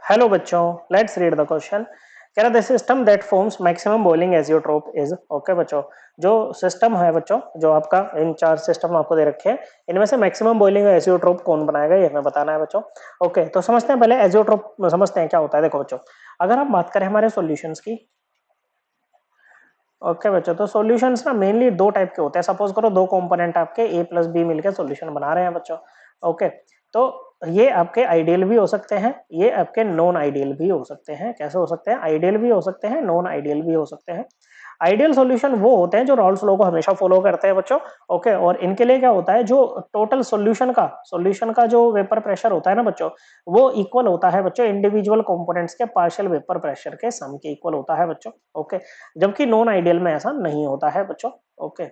Hello बच्चों, let's read the question. कह रहा the system that forms maximum boiling azeotrope is. Okay बच्चों, जो सिस्टम है बच्चों, जो आपका इन चार सिस्टम आपको दे रखे हैं, इनमें से मैक्सिमम बॉइलिंग एजियोट्रोप कौन बनाएगा ये हमें बताना है बच्चों। ओके, तो समझते हैं पहले एजियोट्रोप समझते हैं क्या होता है। देखो बच्चों, अगर हम बात करें हमारे सॉल्यूशंस की, ओके बच्चों, तो सॉल्यूशंस ना मेनली दो टाइप के होते हैं। सपोज करो दो कंपोनेंट आपके ए प्लस बी मिलकर सॉल्यूशन बना रहे हैं बच्चों। ओके, तो ये आपके आइडियल भी हो सकते हैं, ये आपके नॉन आइडियल भी हो सकते हैं। कैसे हो सकते हैं? आइडियल भी हो सकते हैं, नॉन आइडियल भी हो सकते हैं। आइडियल सॉल्यूशन वो होते हैं जो रॉल्स लॉ को हमेशा फॉलो करते हैं बच्चों। ओके, और इनके लिए क्या होता है, जो टोटल सॉल्यूशन का जो वेपर प्रेशर होता है ना बच्चों, वो इक्वल होता है बच्चों इंडिविजुअल कंपोनेंट्स के पार्शियल वेपर प्रेशर के सम के इक्वल होता है बच्चों। ओके, जबकि नॉन आइडियल में ऐसा नहीं होता है बच्चों। ओके,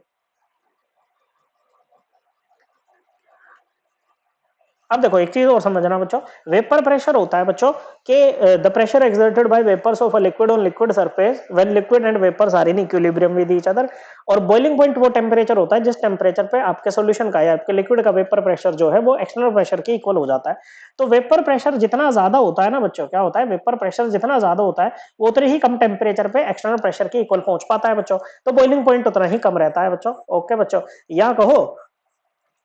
अब देखो एक चीज और समझना बच्चों, वेपर प्रेशर होता है बच्चों कि the pressure exerted by vapours of a liquid on liquid surface when liquid and vapours are in equilibrium with each other. और बॉइलिंग पॉइंट वो टेम्परेचर होता है जिस टेम्परेचर पे आपके सॉल्यूशन का या आपके लिक्विड का वेपर प्रेशर जो है वो एक्सटर्नल प्रेशर के इक्वल हो जाता है। तो वेपर प्रेशर जितना ज्यादा होता है ना बच्चों, क्या होता है, वेपर प्रेशर जितना ज्यादा होता है वो उतने ही कम टेम्परेचर पे एक्सटर्नल प्रेशर के इक्वल पहुंच पाता है बच्चों। तो बॉइलिंग पॉइंट उतना ही कम रहता है बच्चों। ओके बच्चों, या कहो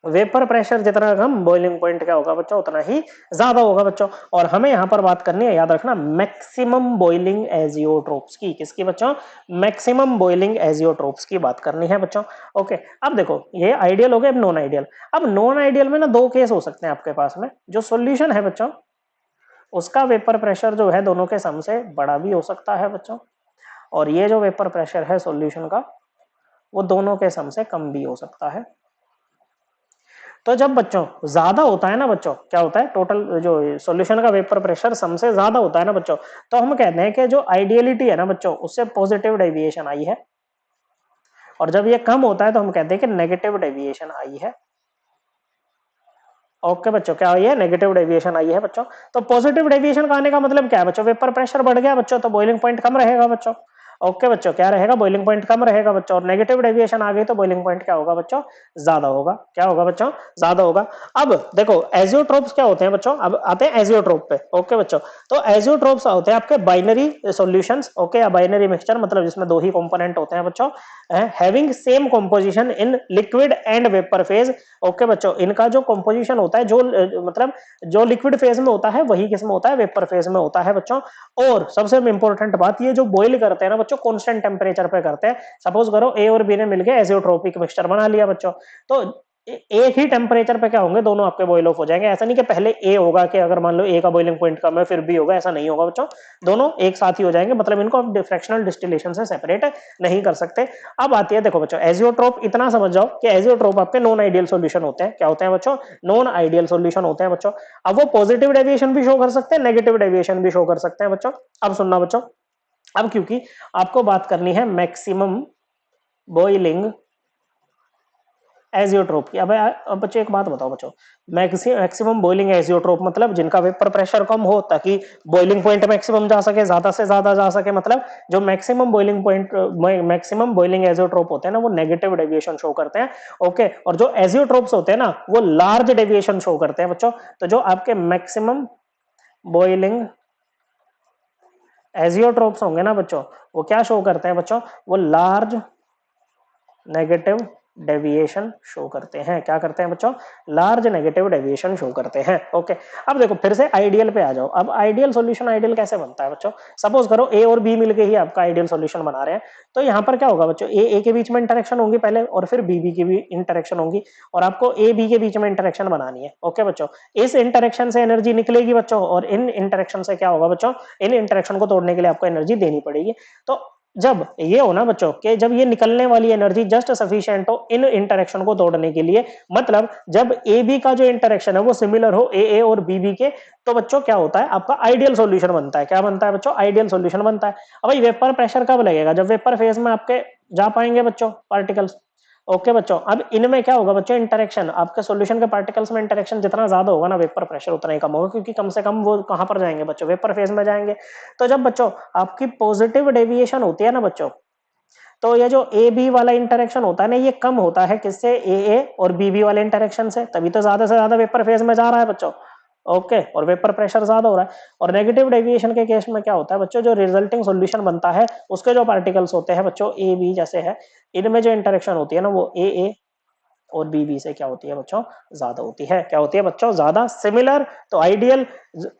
वेपर प्रेशर जितना कम बॉइलिंग पॉइंट क्या होगा बच्चों उतना ही ज्यादा होगा बच्चों। और हमें यहां पर बात करनी है, याद रखना, मैक्सिमम बॉइलिंग एजियोट्रोप्स की। किसकी बच्चों? मैक्सिमम बॉइलिंग एजियोट्रोप्स की बात करनी है बच्चों। ओके, अब देखो ये आइडियल हो गया, अब नॉन आइडियल। अब नॉन आइडियल में ना दो केस हो सकते हैं आपके पास में। जो सॉल्यूशन है बच्चों, उसका वेपर प्रेशर जो है दोनों के सम से बड़ा भी हो सकता है बच्चों, और ये जो वेपर प्रेशर है सॉल्यूशन का, वो दोनों के सम से कम भी हो सकता है। तो जब बच्चों ज्यादा होता है ना बच्चों, क्या होता है, टोटल जो सॉल्यूशन का वेपर प्रेशर सम से ज्यादा होता है ना बच्चों, तो हम कहते हैं कि जो आइडियलिटी है ना बच्चों उससे पॉजिटिव डेविएशन आई है। और जब ये कम होता है तो हम कहते हैं कि नेगेटिव डेविएशन आई है। ओके बच्चों, क्या आई है? नेगेटिव डेविएशन आई है बच्चों। तो पॉजिटिव डेविएशन का आने का मतलब क्या है बच्चों? वेपर प्रेशर बढ़ गया बच्चों, तो बॉइलिंग पॉइंट कम रहेगा बच्चों। ओके बच्चों, क्या रहेगा? बॉइलिंग पॉइंट कम रहेगा बच्चों। और नेगेटिव डेविएशन आ गई तो बॉइलिंग पॉइंट क्या होगा बच्चों? ज्यादा होगा। क्या होगा बच्चों? ज्यादा होगा। अब देखो एजियोट्रोप्स क्या होते हैं बच्चों, अब आते हैं एजियोट्रोप पे। ओके बच्चों, तो एजियोट्रोप्स होते हैं आपके बाइनरी सॉल्यूशंस। ओके, या बाइनरी मिक्सचर, मतलब जिसमें दो ही कंपोनेंट होते हैं बच्चों, having same composition in liquid and vapour phase. Okay बच्चों, इनका जो कंपोजिशन होता है, जो मतलब जो लिक्विड फेज में होता है वही किसमें होता है? वेपर फेज में होता है बच्चों। और सबसे इंपॉर्टेंट बात, ये जो बॉईल करते हैं ना बच्चों, कांस्टेंट टेम्परेचर पे करते हैं। सपोज करो ए और बी ने मिलकर एजियोट्रोपिक मिक्सचर बना लिया बच्चों, तो एक ही टेम्परेचर पे क्या होंगे, दोनों आपके बॉईल ऑफ हो जाएंगे। ऐसा नहीं कि पहले ए होगा, कि अगर मान लो ए का बॉइलिंग पॉइंट कम है फिर बी होगा, ऐसा नहीं होगा बच्चों। दोनों एक साथ ही हो जाएंगे, मतलब इनको आप फ्रैक्शनल डिस्टिलेशन से सेपरेट नहीं कर सकते। अब आती है, देखो बच्चों, एजियोट्रोप इतना समझ जाओ कि एजियोट्रोप आपके नॉन आइडियल सॉल्यूशन होते हैं। क्या होते हैं बच्चों? नॉन आइडियल सॉल्यूशन होते हैं बच्चों। अब वो पॉजिटिव डेविएशन भी शो कर सकते हैं, नेगेटिव डेविएशन भी शो कर सकते हैं बच्चों। अब सुनना बच्चों, अब क्योंकि आपको बात करनी है मैक्सिमम बॉइलिंग एजियोट्रोप की। अब बच्चों एक बात बताओ बच्चों, मैक्सिमम बॉइलिंग एजियोट्रोप मतलब जिनका वेपर प्रेशर कम हो ताकि बॉइलिंग पॉइंट मैक्सिमम जा सके, ज्यादा से ज्यादा जा सके। मतलब जो maximum boiling point, maximum boiling azeotrope होते हैं ना, वो नेगेटिव डेविएशन शो करते हैं। ओके, और जो एजियोट्रोप्स होते हैं ना, वो लार्ज डेविएशन शो करते हैं बच्चों। तो जो आपके मैक्सिमम बॉइलिंग एजियोट्रोप्स होंगे ना बच्चों, वो क्या शो करते हैं बच्चों? वो लार्ज नेगेटिव डेविएशन शो करते हैं। क्या करते हैं बच्चों? लार्ज नेगेटिव डेविएशन शो करते हैं। ओके, अब देखो फिर से आइडियल पे आ जाओ। अब आइडियल सॉल्यूशन आइडियल कैसे बनता है बच्चों? सपोज करो ए और बी मिलके ही आपका आइडियल सॉल्यूशन बना रहे हैं, तो यहां पर क्या होगा बच्चों? ए के बीच में इंटरेक्शन होगी पहले, और फिर बी की भी इंटरेक्शन होगी, और आपको ए बी के बीच में इंटरेक्शन बनानी है। ओके बच्चों, इस इंटरेक्शन से एनर्जी निकलेगी बच्चों, और इन इंटरेक्शन से क्या होगा बच्चों? इन इंटरेक्शन को तोड़ने के लिए आपको एनर्जी देनी पड़ेगी। तो जब ये हो ना बच्चों, कि जब ये निकलने वाली एनर्जी जस्ट सफिशिएंट हो इन इंटरेक्शन को तोड़ने के लिए, मतलब जब ए बी का जो इंटरेक्शन है वो सिमिलर हो ए और बी के, तो बच्चों क्या होता है? आपका आइडियल सॉल्यूशन बनता है। क्या बनता है बच्चों? आइडियल सॉल्यूशन बनता है। अब भाई वेपर प्रेशर कब लगेगा? जब वेपर फेज में आपके जा पाएंगे बच्चों पार्टिकल्स। ओके बच्चों, अब इनमें क्या होगा बच्चों? इंटरेक्शन, आपके सॉल्यूशन के पार्टिकल्स में इंटरेक्शन जितना ज्यादा होगा ना, वेपर प्रेशर उतना ही कम होगा, क्योंकि कम से कम वो कहां पर जाएंगे बच्चों? वेपर फेज में जाएंगे। तो जब बच्चों आपकी पॉजिटिव डेविएशन होती है ना बच्चों, तो ये जो ए बी वाला इंटरेक्शन होता है ना, ये कम होता है किससे? ए और बी वाले इंटरेक्शन से, तभी तो ज्यादा से ज्यादा वेपर फेज में जा रहा है बच्चों। ओके, और वेपर प्रेशर ज्यादा हो रहा है। और नेगेटिव डेविएशन के केस में क्या होता है बच्चों, जो रिजल्टिंग सॉल्यूशन बनता है उसके जो पार्टिकल्स होते हैं बच्चों ए बी जैसे है, इनमें जो इंटरेक्शन होती है ना वो ए और बी से क्या होती है बच्चों, ज्यादा होती है। क्या होती है बच्चों, ज्यादा। सिमिलर तो आइडियल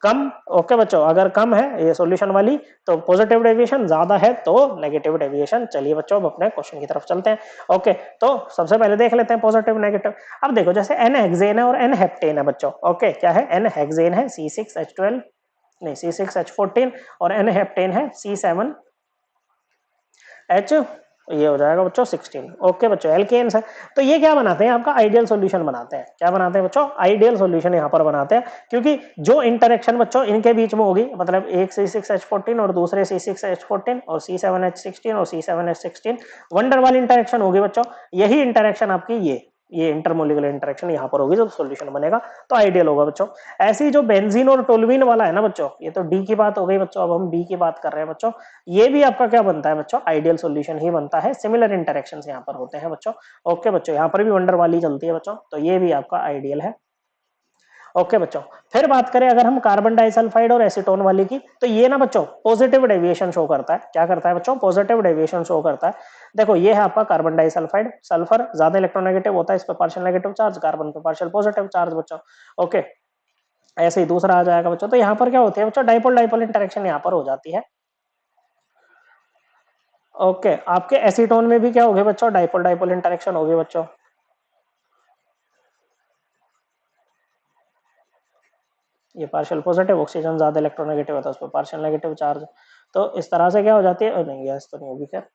कम। ओके बच्चों, अगर कम है ये सॉल्यूशन वाली तो पॉजिटिव डेविएशन, ज्यादा है तो नेगेटिव डेविएशन। चलिए बच्चों अब अपने क्वेश्चन की तरफ चलते हैं। ओके, तो सबसे पहले देख लेते हैं पॉजिटिव नेगेटिव। अब देखो जैसे एन हेक्सेन है और एन हेप्टेन है बच्चों। ओके, क्या है, एन हेक्सेन है C6H12, नहीं C6H14, और एन हेप्टेन है C7H, ये हो जाएगा बच्चों 16। ओके बच्चों, एल्केन्स है। तो ये क्या बनाते हैं, आपका आइडियल सॉल्यूशन बनाते हैं। क्या बनाते हैं बच्चों, आइडियल सॉल्यूशन यहाँ पर बनाते हैं, क्योंकि जो इंटरेक्शन बच्चों इनके बीच में होगी, मतलब एक C6H14 और दूसरे C6H14 और C7H16 और C7H16 वंडरवाल इंटरेक्शन होगी बच्चों। यही इंटरेक्शन आपकी ये इंटरमोलिकुलर इंटरेक्शन यहाँ पर होगी जो सॉल्यूशन बनेगा, तो आइडियल होगा बच्चों। ऐसी जो बेंजीन और टोल्यूइन वाला है ना बच्चों, ये तो डी की बात हो गई बच्चों, अब हम बी की बात कर रहे हैं बच्चों। ये भी आपका क्या बनता है बच्चों, आइडियल सॉल्यूशन ही बनता है। सिमिलर इंटरेक्शंस यहाँ पर होते हैं बच्चों। ओके बच्चों, यहाँ पर भी वंडर वाली चलती है बच्चों, तो ये भी आपका आइडियल है। ओके बच्चों, फिर बात करें अगर हम कार्बन डाइसल्फाइड और एसीटोन वाली की, तो ये ना बच्चों पॉजिटिव डेविएशन शो करता है। क्या करता है बच्चों, पॉजिटिव डेविएशन शो करता है। देखो ये है आपका कार्बन डाइसल्फाइड, सल्फर ज्यादा इलेक्ट्रोनेगेटिव होता है, इस पर पार्शियल नेगेटिव चार्ज, कार्बन पे पार्शियल पॉजिटिव चार्ज बच्चों। ओके, ऐसे ही दूसरा आ जाएगा बच्चों। तो यहाँ पर क्या होती है बच्चों, डाइपोल डाइपोल इंटरेक्शन यहाँ पर हो जाती है। ओके, आपके एसीटोन में भी क्या होगी बच्चों, डाइपोल डाइपोल इंटरेक्शन होगी बच्चों। ये पार्शियल पॉजिटिव, ऑक्सीजन ज्यादा इलेक्ट्रोनेगेटिव होता है, उस पर पार्शियल नेगेटिव चार्ज। तो इस तरह से क्या हो जाती है, नहीं गैस तो नहीं होगी खैर।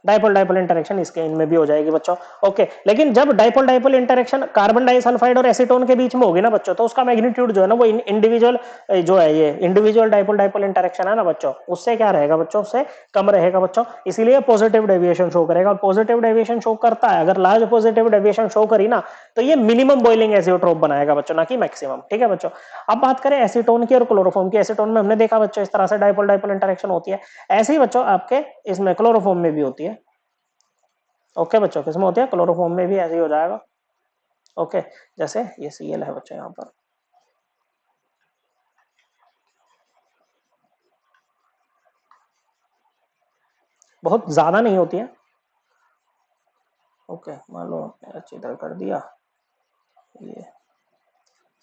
डाइपोल डाइपोल इंटरेक्शन इसके इनमें भी हो जाएगी बच्चों। ओके, लेकिन जब dipole dipole interaction carbon disulphide और एसीटोन के बीच में होगी ना बच्चों, तो उसका मैग्नीट्यूड जो है ना वो इंडिविजुअल जो है, ये इंडिविजुअल डाइपोल डाइपोल इंटरेक्शन है ना बच्चों, उससे क्या रहेगा बच्चों, उससे कम रहेगा बच्चों। इसीलिए पॉजिटिव डेविएशन शो करेगा। और पॉजिटिव डेविएशन शो करता है, अगर लार्ज पॉजिटिव डेविएशन शो करी ना, तो ये मिनिमम बॉइलिंग एजियोट्रोप बनाएगा बच्चों, ना कि मैक्सिमम। ठीक है बच्चों, अब बात करें एसीटोन की और क्लोरोफॉर्म की। एसीटोन में हमने देखा बच्चों इस तरह से डाइपोल डाइपोल इंटरेक्शन होती है। ऐसे ही बच्चों आपके इसमें क्लोरोफॉर्म में भी होती है। ओके बच्चों, किसमें होती है, क्लोरोफॉर्म में भी ऐसे ही हो जाएगा। ओके, जैसे ये Cl है बच्चों यहाँ पर। बहुत ज्यादा नहीं होती है। ओके, मान लो अच्छी तरह कर दिया ये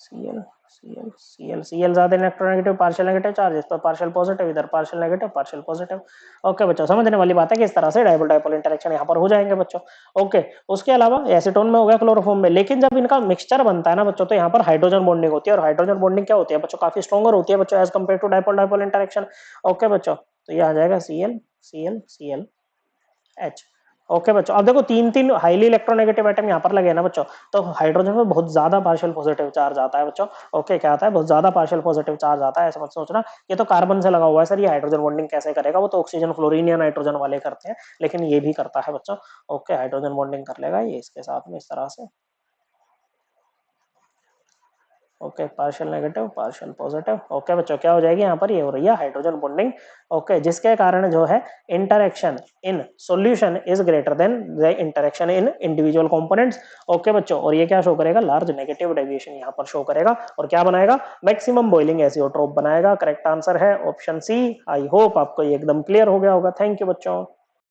Cl Cl ज्यादा इलेक्ट्रोनेगेटिव, पार्शियल नेगेटिव चार्ज, इस पर पार्शियल पॉजिटिव, इधर partial negative partial positive. Okay बच्चों, समझने वाली बात है कि इस तरह से डाइपोल डाइपोल इंटरेक्शन यहाँ पर हो जाएंगे बच्चों। ओके, उसके अलावा एसीटोन में हो गया, क्लोरोफॉर्म में। लेकिन जब इनका मिक्सचर बनता है ना बच्चों, तो यहाँ पर हाइड्रोजन बॉन्डिंग होती है। और हाइड्रोजन बॉन्डिंग क्या होती है बच्चों, काफी स्ट्रॉन्गर होती है बच्चों as compare to dipole dipole interaction. Okay बच्चों, तो ये आ जाएगा Cl ओके बच्चों, अब देखो तीन तीन हाईली इलेक्ट्रोनेगेटिव एटम यहाँ पर लगे ना बच्चों, तो हाइड्रोजन में बहुत ज्यादा पार्शियल पॉजिटिव चार्ज आता है बच्चों। ओके, क्या आता है, बहुत ज्यादा पार्शियल पॉजिटिव चार्ज आता है। ऐसा मत सोचना ये तो कार्बन से लगा हुआ है सर, ये हाइड्रोजन बॉन्डिंग कैसे करेगा, वो तो ऑक्सीजन फ्लोरीन या नाइट्रोजन वाले करते हैं, लेकिन ये भी करता है बच्चों। ओके, हाइड्रोजन बॉन्डिंग कर लेगा ये इसके साथ में इस तरह से। Okay, partial negative partial positive. Okay बच्चों, क्या हो जाएगी यहाँ पर, ये हो रही है हाइड्रोजन बॉन्डिंग। ओके, जिसके कारण जो है interaction in solution is greater than the interaction in individual components. Okay बच्चों, और ये क्या शो करेगा, लार्ज नेगेटिव डेविएशन यहाँ पर शो करेगा, और क्या बनाएगा, मैक्सिमम बॉइलिंग एजियोट्रोप बनाएगा। करेक्ट आंसर है ऑप्शन सी। आई होप आपको ये एकदम क्लियर हो गया होगा। थैंक यू बच्चों।